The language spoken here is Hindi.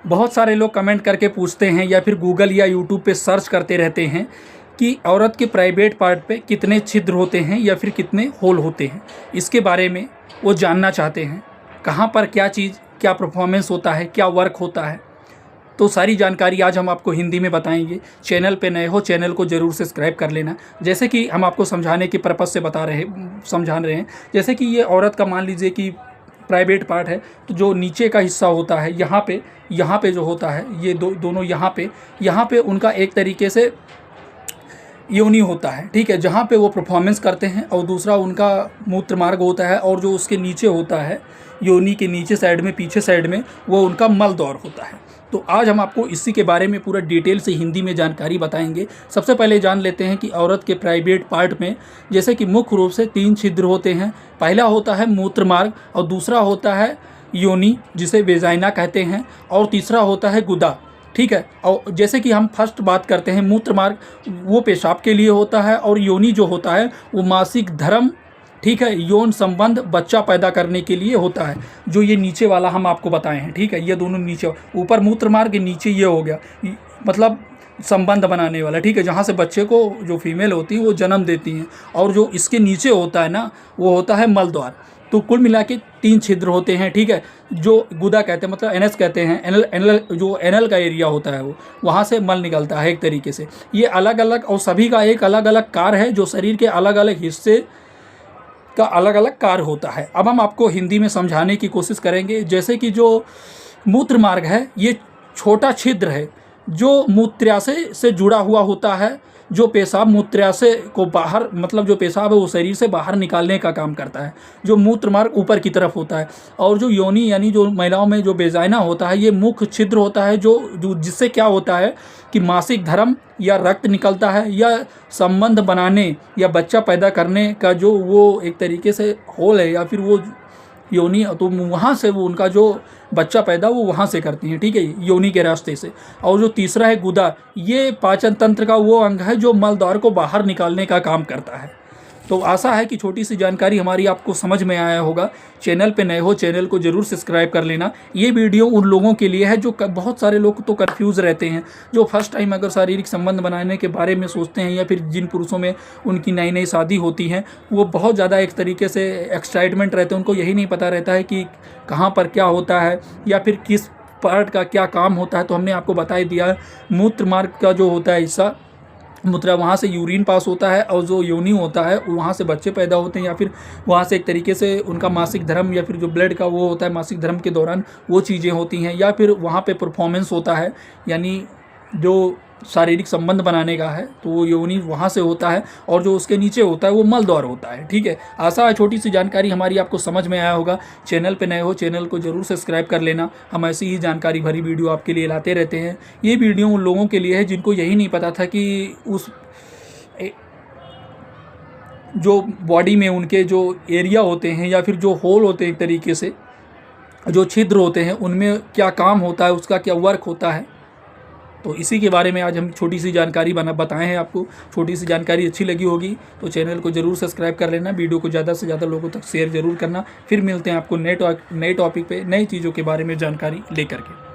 बहुत सारे लोग कमेंट करके पूछते हैं या फिर गूगल या यूट्यूब पे सर्च करते रहते हैं कि औरत के प्राइवेट पार्ट पे कितने छिद्र होते हैं या फिर कितने होल होते हैं। इसके बारे में वो जानना चाहते हैं, कहाँ पर क्या चीज़, क्या परफॉर्मेंस होता है, क्या वर्क होता है। तो सारी जानकारी आज हम आपको हिंदी में बताएंगे। चैनल पे नए हो, चैनल को ज़रूर सब्सक्राइब कर लेना। जैसे कि हम आपको समझाने के पर्पज़ से समझा रहे हैं। जैसे कि ये औरत का मान लीजिए कि प्राइवेट पार्ट है, तो जो नीचे का हिस्सा होता है यहाँ पे जो होता है, ये दोनों यहाँ पे उनका एक तरीके से योनि होता है, ठीक है, जहाँ पे वो परफॉर्मेंस करते हैं। और दूसरा उनका मूत्र मार्ग होता है, और जो उसके नीचे होता है, योनि के नीचे साइड में, पीछे साइड में, वो उनका मल द्वार होता है। तो आज हम आपको इसी के बारे में पूरा डिटेल से हिंदी में जानकारी बताएंगे। सबसे पहले जान लेते हैं कि औरत के प्राइवेट पार्ट में जैसे कि मुख्य रूप से 3 छिद्र होते हैं। पहला होता है मूत्र मार्ग, और दूसरा होता है योनि जिसे वेजाइना कहते हैं, और तीसरा होता है गुदा, ठीक है। और जैसे कि हम फर्स्ट बात करते हैं, मूत्र मार्ग वो पेशाब के लिए होता है, और योनि जो होता है वो मासिक धर्म, ठीक है, यौन संबंध, बच्चा पैदा करने के लिए होता है। जो ये नीचे वाला हम आपको बताए हैं, ठीक है, ये दोनों नीचे, ऊपर मूत्र मार्ग, नीचे ये हो गया, मतलब संबंध बनाने वाला, ठीक है, जहाँ से बच्चे को जो फीमेल होती है वो जन्म देती हैं। और जो इसके नीचे होता है ना, वो होता है मल द्वार। तो कुल मिला के 3 छिद्र होते हैं, ठीक है, जो गुदा कहते हैं, मतलब एनएस कहते हैं। एनल जो एनल का एरिया होता है वो वहाँ से मल निकलता है एक तरीके से। ये अलग अलग, और सभी का एक अलग अलग कार्य है, जो शरीर के अलग अलग हिस्से का अलग अलग कार्य होता है। अब हम आपको हिंदी में समझाने की कोशिश करेंगे। जैसे कि जो मूत्र मार्ग है, ये छोटा छिद्र है जो मूत्राशय से जुड़ा हुआ होता है, जो पेशाब मूत्राशय को बाहर, मतलब जो पेशाब है वो शरीर से बाहर निकालने का काम करता है। जो मूत्र मार्ग ऊपर की तरफ होता है। और जो योनि यानी जो महिलाओं में जो वेजाइना होता है, ये मुख्य छिद्र होता है, जो जिससे क्या होता है कि मासिक धर्म या रक्त निकलता है, या संबंध बनाने या बच्चा पैदा करने का जो वो एक तरीके से होल है, या फिर वो योनि, तो वहाँ से वो उनका जो बच्चा पैदा वो वहाँ से करती हैं, ठीक है, योनि के रास्ते से। और जो तीसरा है गुदा, ये पाचन तंत्र का वो अंग है जो मल द्वार को बाहर निकालने का काम करता है। तो आशा है कि छोटी सी जानकारी हमारी आपको समझ में आया होगा। चैनल पे नए हो, चैनल को ज़रूर सब्सक्राइब कर लेना। ये वीडियो उन लोगों के लिए है जो बहुत सारे लोग तो कंफ्यूज रहते हैं, जो फर्स्ट टाइम अगर शारीरिक संबंध बनाने के बारे में सोचते हैं, या फिर जिन पुरुषों में उनकी नई नई शादी होती हैं, वो बहुत ज़्यादा एक तरीके से एक्साइटमेंट रहते हैं। उनको यही नहीं पता रहता है कि कहाँ पर क्या होता है या फिर किस पार्ट का क्या काम होता है। तो हमने आपको बता ही दिया। मूत्र मार्ग का जो होता है हिस्सा, मूत्र, वहाँ से यूरिन पास होता है, और जो योनि होता है वहाँ से बच्चे पैदा होते हैं, या फिर वहाँ से एक तरीके से उनका मासिक धर्म, या फिर जो ब्लड का वो होता है मासिक धर्म के दौरान वो चीज़ें होती हैं। या फिर वहाँ पे परफॉर्मेंस होता है, यानी जो शारीरिक संबंध बनाने का है, तो वो योनि वहाँ से होता है। और जो उसके नीचे होता है वो मल द्वार होता है, ठीक है। आशा है छोटी सी जानकारी हमारी आपको समझ में आया होगा। चैनल पे नए हो, चैनल को ज़रूर सब्सक्राइब कर लेना। हम ऐसी ही जानकारी भरी वीडियो आपके लिए लाते रहते हैं। ये वीडियो उन लोगों के लिए है जिनको यही नहीं पता था कि उस जो बॉडी में उनके जो एरिया होते हैं, या फिर जो होल होते हैं, एक तरीके से जो छिद्र होते हैं, उनमें क्या काम होता है, उसका क्या वर्क होता है। तो इसी के बारे में आज हम छोटी सी जानकारी बताए हैं आपको। छोटी सी जानकारी अच्छी लगी होगी तो चैनल को ज़रूर सब्सक्राइब कर लेना। वीडियो को ज़्यादा से ज़्यादा लोगों तक शेयर ज़रूर करना। फिर मिलते हैं आपको नए टॉपिक पे, नई चीज़ों के बारे में जानकारी लेकर के।